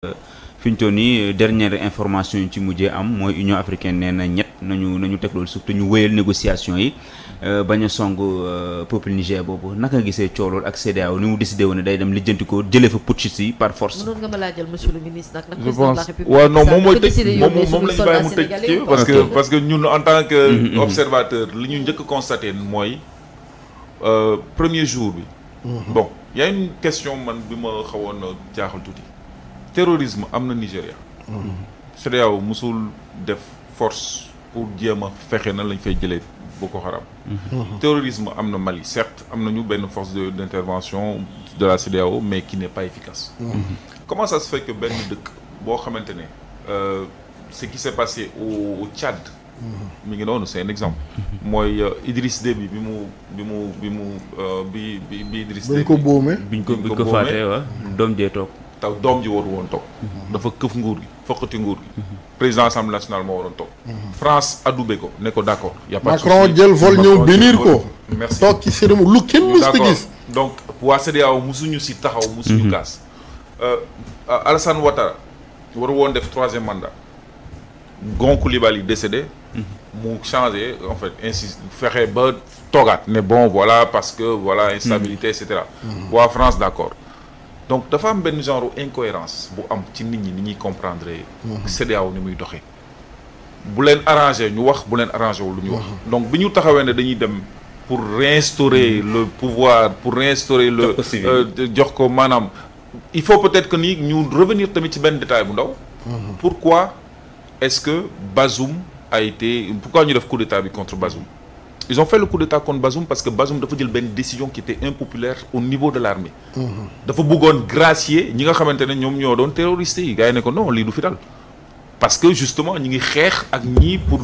fi ñu toll nii dernière information yi ci mujjee am mooy Union africaine nee na nañu teg loolu surtout ñu wéyal négociation yi bañ a song peuple Niger boobu naka nga gisee coow loolu ak CEDEAO ni mu décidé woon ne day dem lijjanti ko jëlee fa putschistes yi par force. mënoon nga ma laajal monsieur le ministre nag. je pense waaw non moom mooy tëj moom la ñu bàyyi mu tëj ci parce que ñun en tant que observateur li ñu njëkk constaté mooy premier jour bi. bon y a une question man bi ma xawoon jaaxal tuuti. terrorisme am na Nigéria. CEDEAO musul def force pour jéem a fexe na lañ fay jëlee Boko Haram. Terrorisme am na Mali certes am nañu benn force d'intervention de la CEDEAO mais qui n'est pas efficace. Comment ça se fait que benn dëkk boo xamante ne ce qui s'est passé au Tchad. mi ngi noonu c'est un exemple. mooy Idriss Déby bi Idriss Déby. biñ ko boomee biñ ko faatee waaw doom jee toog. taw doom ji waru woon toog. dafa këf nguur gi foqati nguur gi. président assemblée nationale moo waroon toog. France adoubé ko ne ko d'accord. y a pas de souci Macron jël vol ñëw bénir ko. merci toog ci cérémonie lu kenn mus ko gis. donc waa CEDEAO musuñu si taxaw. musuñu kaas. Alassane Ouattara waru woon def 3e mandat. Gon Coulibaly décédé. mu changé en fait insiste fexe ba toogaat ne bon voilà parce que voilà instabilité et cetera. waa France d'accord. donc dafa am benn genre incohérence bu am ci nit ñi ni ñuy comprendre CEDEAO ni muy doxee bu leen arrangé ñu wax bu leen arrangé wu lu ñu wax donc bi ñu taxawee ne dañuy dem pour réinstaurer le pouvoir pour réinstaurer le jox ko maanaam il faut peut-être que ni ñu revenir tamit ci benn détail bu ndaw pourquoi est-ce que Bazoum a été pourquoi ñu def coup d'état bi contre Bazoum ils ont fait le coup d'état contre Bazoum parce que Bazoum dafa jël benn décision qui était impopulaire au niveau de l'armée dafa bëggoon gracier ñi nga xamante ne ñoom ñoo doon terroristes yi gars yi ne ko non lii du fi dal parce que justement ñi ngi xeex ak ñii pour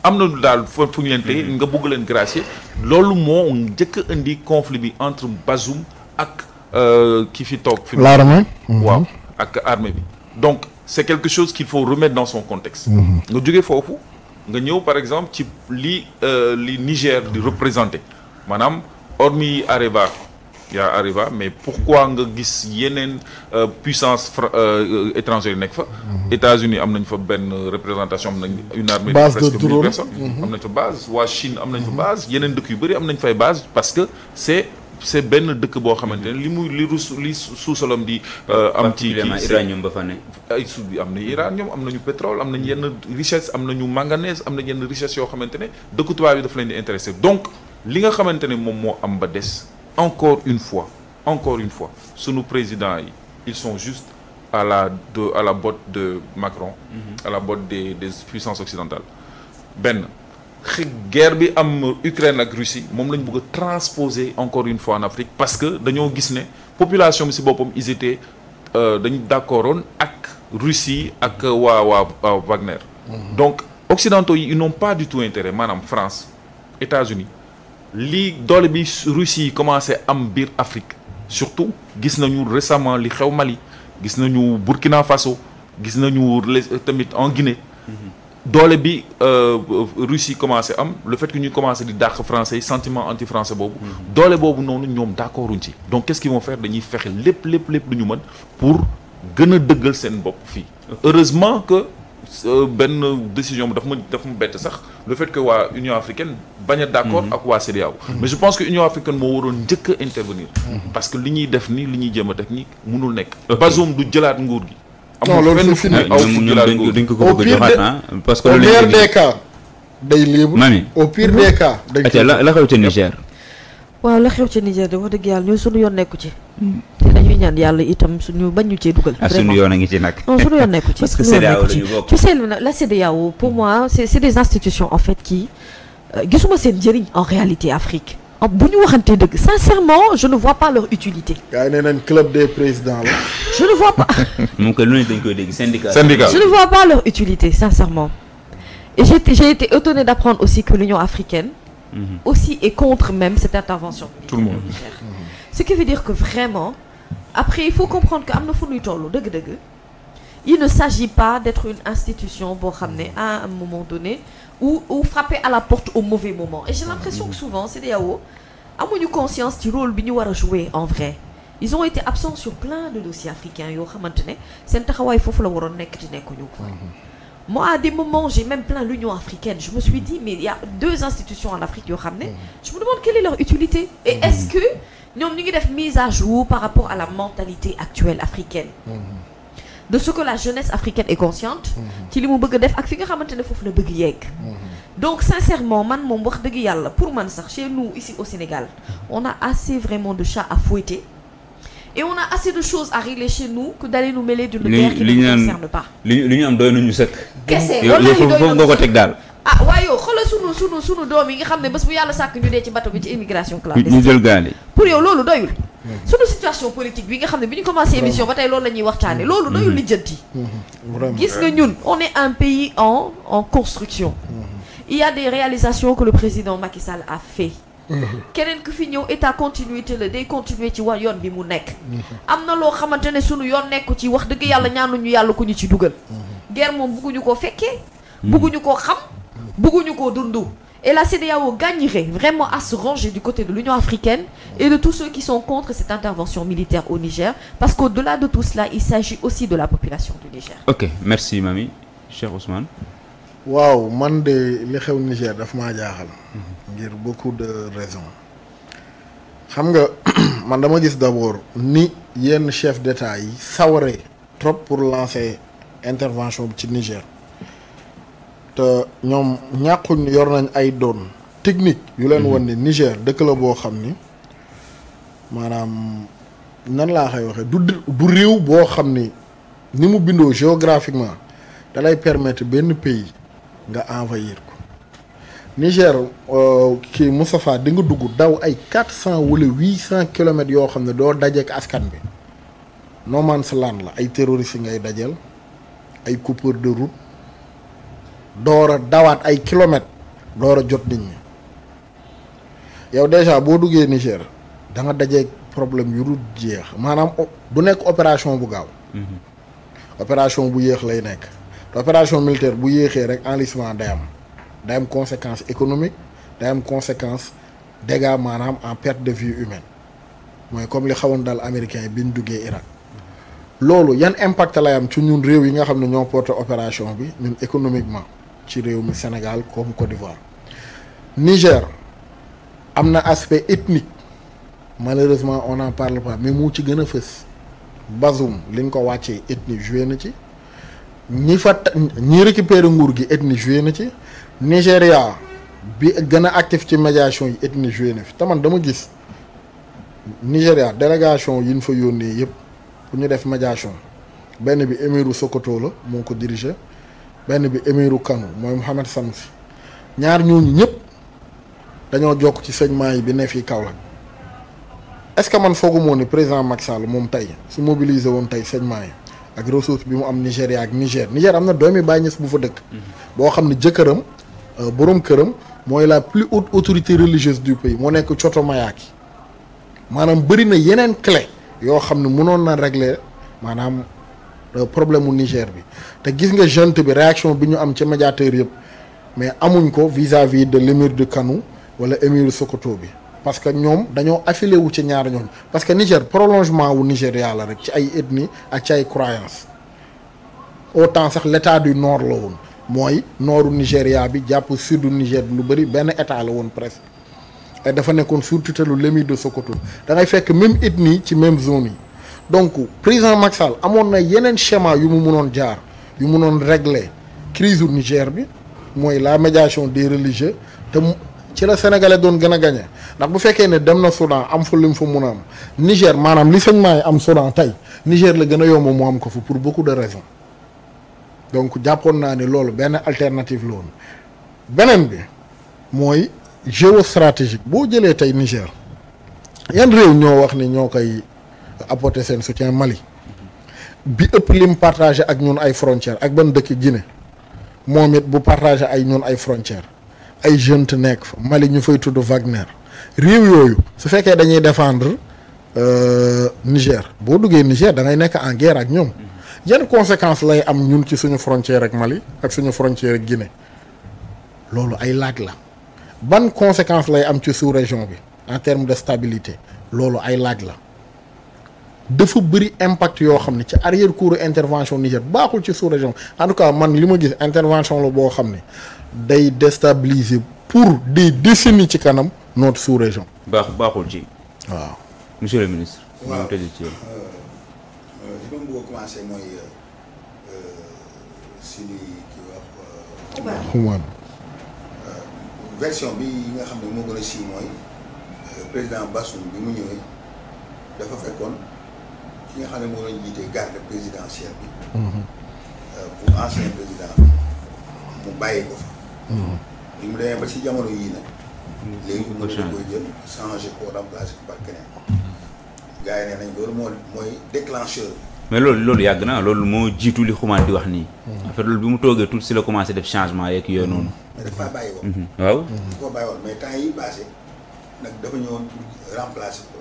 am na daal fu ñu leen tey nga bëgg leen gracier loolu moo njëkk a indi conflit bi entre Bazoum ak ki fi toog fi l'armée waaw ak armée bi donc c'est quelque chose qu'il faut remettre dans son contexte nga jógee foofu nga ñëw par exemple ci li Niger di représenter maanaam hormis Areva y a Areva mais pourquoi nga gis yeneen puissance étrangère yi nekk fa États-Unis am nañ fa benn représentation am nañ une armée de presque 1000 personnes am nañ fa base waa Chine am nañ fa base yeneen dëkk yu bëri am nañ fay base parce que c'est benn dëkk boo xamante ne li suusalam di am ci uranium ba fa ne ay suuf bi am na uranium am nañu pétrole am nañu yenn richesse am nañu manganèse am nañu yenn richesse yoo xamante ne dëkku tubaab yi dafa leen di intéressé donc li nga xamante ne moom moo am ba des encore une fois sunu présidents yi ils sont juste à la botte de Macron à la botte des puissances occidentales benn guerre bi am Ukraine ak Russie moom lañ bëgg a transposer encore une fois en Afrique parce que dañoo gis ne population bi ci boppam ils étaient dañu d'accordoon ak Russie ak waa Wagner donc occidentaux yi ils n'ont pas du tout intérêt maanaam France États-Unis li doole bi Russie yi commencé am biir Afrique surtout gis nañu récemment li xew Mali gis nañu Burkina Faso gis nañu tamit en Guinée doole bi Russie commencé am le fait que ñuy commencé di dàq français yi sentiment anti-français boobu doole boobu noonu ñoom d'accorduñ ci donc qu'est-ce qu'ils vont faire dañuy fexe lépp lu ñu mën pour gën a dëggal seen bopp fii heureusement que benn décision bi daf ma bett sax le fait que waa Union africaine bañ a d'accord ak waa CEDEAO mais je pense que Union africaine moo waroon njëkk a intervenir parce que li ñuy def ni li ñuy jéem a technique mënul nekk Bazoum du jëlaat nguur gi non loolu c'est fini duñ ko bëgg a joxaat parce que au pire des cas day libre mami au pire des cas la xew ca Niger waaw la xew ca Niger de wax dëgg yàlla ñun suñu yoon nekku ci te dañuy ñaan yàlla itam suñu bañ ñu cee dugal suñu yoon a ngi ci nag non suñu yoon nekku ci parce que CEDEAO la ñu bokk tu sais la CEDEAO pour moi c'est des institutions en fait qui gisuma seen njëriñ en réalité Afrique bu ñu waxantee dëgg sincèrement je ne vois pas leur utilité. gars yi nee nañ club des présidents la. je ne vois pas. moom kay lu ne dañ koy dégg syndicat. je ne vois pas leur utilité sincèrement. et j'ai été étonnée d'apprendre aussi que l'Union africaine. aussi est contre même cette intervention. tout le monde. ce qui veut dire que vraiment après il faut comprendre que am na fu ñuy toll dëgg-dëgg. il ne s'agit pas d'être une institution boo xam ne à un moment donné ou frapper à la porte au mauvais moment et j'ai l'impression que souvent CEDEAO amuñu conscience du rôle bi ñu war a jouer en vrai ils ont été absents sur plein de dossiers africains yoo xamante ne seen taxawaay foofu la waroon nekk te nekkuñu ko. Moi, à des moments, j'ai même plaint l'Union africaine. Je me suis dit, mais il y a 2 institutions en Afrique, je me demande quelle est leur utilité. Et est-ce que nous avons une mise à jour par rapport à la mentalité actuelle africaine, de ce que la jeunesse africaine est consciente, donc sincèrement, pour moi, chez nous, ici au Sénégal, on a assez vraiment de chats à fouetter. Et on a assez de choses à régler chez nous que d'aller nous mêler d'une guerre qui ne nous concerne pas. L'union doy nañu sëkk. Kese loolu foofu nga ko teg daal. Ah waaye yow xoolal sunu doom yi nga xam ne bés bu yàlla sàkk ñu dee ci bateau bi ci immigration clandestine. ñu jël gaal yi. Pour yow loolu doyul. Sunu situation politique bi nga xam ne bi ñu commencé émission ba tey loolu la ñuy waxtaane loolu doyul lijjanti. Gis nga ñun on est un pays en construction. Il y a des réalisations que le président Macky Sall a fait. Keneen ku fi ñëw état continuité la day continuer ci yoon bi mu nekk. Am na loo xamante ne sunu yoon nekku ci wax dëgg yàlla ñaanuñu yàlla ku ñu ci dugal. Guerre moom bëgguñu koo fekkee. Bëgguñu koo xam. Bëgguñu koo dund. Et la CEDEAO gagnerait vraiment à se ranger du côté de l'Union africaine et de tous ceux qui sont contre cette intervention militaire au Niger, parce qu'au-delà de tout cela, il s'agit aussi de la population du Niger. Ok, merci Mami. Cheikh Ousmane. waaw man de li xew Niger daf maa jaaxal. ngir beaucoup de raisons. xam nga man dama gis d'abord ni yenn chef d'État yi sawaree trop pour lancer intervention bi ci Niger te ñoom ñàkkuñ yor nañ ay doon technique yu leen wan ne Niger dëkk la boo xam ni maanaam nan laa koy waxee du réew boo xam ni mu bindoo géographiquement da lay permettre benn pays nga envahir ko. Niger kii Moustapha di nga dugg daw ay 400 wala 800 kilomètres yoo xam ne doo dajeek askan bi no man's land la ay terroristes ngay dajeel ay coupeurs de route door a dawaat ay kilomètres door a jot nit ñi yow déjà boo duggee Niger da nga dajeek problème yu dul jeex maanaam du nekk opération bu gaaw. Opération bu yéex lay nekk te opération militaire bu yéexee rek enlistement day am conséquence économique day am conséquence dégâts maanaam en perte de vie humaine mooy comme li xawoon daal américain yi bi ñu duggee Irak loolu yan impact lay am ci ñun réew yi nga xam ne ñoo porté opération bi ñun économiquement ci réew mi Sénégal comme Côte d'Ivoire. Niger am na aspect ethnique malheureusement on n'en parle pas mais mu ci gën a fës Bazoum liñ ko wàccee ethnie joué na ci ñi récupérer nguur gi ethnie joué na ci Nigéria bi gën a actif ci médiation yi ethnie joué na fi te man dama gis Nigéria délégation yi ñu fa yónnee yëpp pour ñu def médiation benn bi émiru Sokoto la moo ko dirigé benn bi émiru Kano mooy Mohamed Sanusi ñaar ñooñu ñëpp dañoo jokk ci sëñmaa yi bi ne fii Kaolack est-ce que man foogu moo ni président Macky Sall moom tey su mobilisé woon tey sëñmaa yi ak ressource bi mu am Nigéria ak Niger am na doomi Baye Niass bu fa dëkk boo xam ne jëkkëram boroom këram mooy la plus haute autorité religieuse du pays moo nekk Coto Mayaki maanaam bëri na yeneen clé yoo xam ne mënoon na régler maanaam problème mu Niger bi te gis nga junte bi réaction bi ñu am ci médiateur yëpp mais amuñ ko vis-à-vis de l'émir de Kano wala émir Sokoto bi parce que ñoom dañoo affilié wu ci ñaar ñooñu parce que Niger prolongement wu Nigéria la rek ci ay ethnie ak ci ay croyance autant sax l'état du nord la woon mooy nordu Nigéria bi jàpp sudu Niger bi lu bëri benn état la woon presque et dafa nekkoon sous tutelle l'émir de Sokoto da ngay fekk même ethnie ci même zone yi donc président Macky Sall amoon na yeneen schéma yu mu mënoon jaar yu mënoon régler crise u Niger bi mooy la médiation des religieux te ci la sénégalais doon gën a gagné ndax bu fekkee ne dem na Soudan am fa lim fa mun a am Niger maanaam li saignement yi am Soudan tey Niger la gën a yomb mu am ko fa pour beaucoup de raisons donc jàppoon naa ne loolu benn alternative la woon beneen bi mooy géostratégique boo jëlee tey Niger yan réew ñoo wax ni ñoo koy apporter seen soutien Mali bi ëpp lim partagé ak ñun ay frontières ak ban dëkk Guinée moom it bu partagé ay ñun ay frontières ay jeunes nekk fa Mali ñu fay tudd Wagner réew yooyu su fekkee dañuy défendre Niger boo duggee Niger da ngay nekk en guerre ak ñoom yan conséquences lay am ñun ci suñu frontière ak Mali ak suñu frontière ak Guinée loolu ay laaj la ban conséquence lay am ci sous-région bi en termes de stabilité loolu ay laaj la dafa bëri impact yoo xam ne ci arrière cour intervention Niger baaxul ci sous-région en tout cas man li ma gis intervention la boo xam ne day déstabiliser pour des décennies ci kanam notre sous-région. baaxul ci. waaw monsieur le ministre. waaw ñu tëjee ci yow. li ma bëgg a commencer mooy si li kii wax. xumaan version bi yi nga xam ne moo gën a siiw mooy président Bassirou bi mu ñëwee dafa fekkoon ki nga xam ne moo doon jiite garde présidentielle bi. pour ancien président mu bàyyi ko fa. li mu demee ba ci jamono yii nag. léegi ñu mën a koy jël changer ko remplacer ko par keneen. gars yi nee nañ loolu mooy déclencheur. mais loolu yàgg na loolu moo jiitu li xumaan di wax nii. en fait loolu bi mu toogee tuuti si la commencé def changement yeeg yooyu noonu. mais dafa faa bàyyi woon. waaw. dafa ko bàyyi woon mais temps yi passé nag dafa ñëwoon pour remplacer ko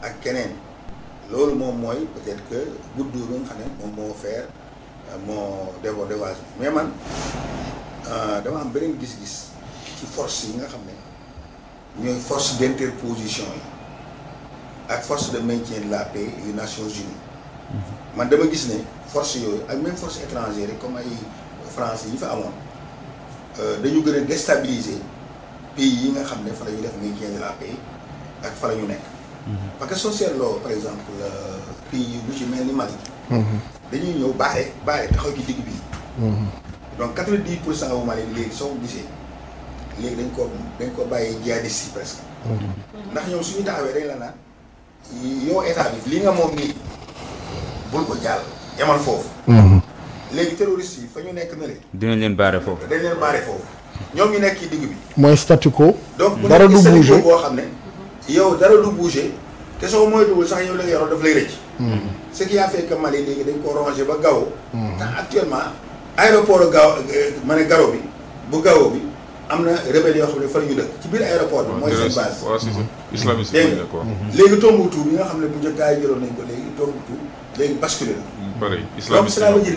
ak keneen loolu moom mooy peut-être que guddi ba nga xam ne moom moo faire moo déwage mais man dama am beneen gis-gis ci force yi nga xam ne ñooy force d'interposition yi ak force de maintien de la paix yu Nations Unies. man dama gis ne force yooyu ak même force étrangère yi comme ay France yi fa amoon dañu gën a déstabiliser pays yi nga xam ne fa la ñu def maintien de la paix ak fa la ñu nekk. parce que soo seetloo par exemple pays lu ci mel ni Mali. dañuy ñëw baare taxaw ci digg bi. donc 90% wu Mali léegi soo ko gisee léegi dañ ko bàyyi jihadistes yi presque. ndax ñoom suñu taxawee dañ la naan yow état bi li nga moom nii bul ko jàll yamal foofu. léegi terroristes yi fa ñu nekk na leen. dinañ leen baare foofu. dañ leen baare foofu ñoom ñu nekk ci digg bi. mooy statu quo. donc dara du bouger boo xam ne yow dara du bouger te soo moytuwul sax yow la nga yoroon daf lay rëcc. ce qui a fait que Mali léegi dañ ko rongé ba Gao. ndax actuellement aéroport Gao ma ne Garo bi bu Gao bi am na rebelle yoo xam ne fa la ñu dëkk ci biir aéroport bi. mooy seen base. waaw c'est ça islamiste dégg yi quoi. léegi Tombouctou bi nga xam ne bu njëkk gars yi jëloon nañ ko léegi Tombouctou léegi basculé na. pareil donc islamiste cela veut dire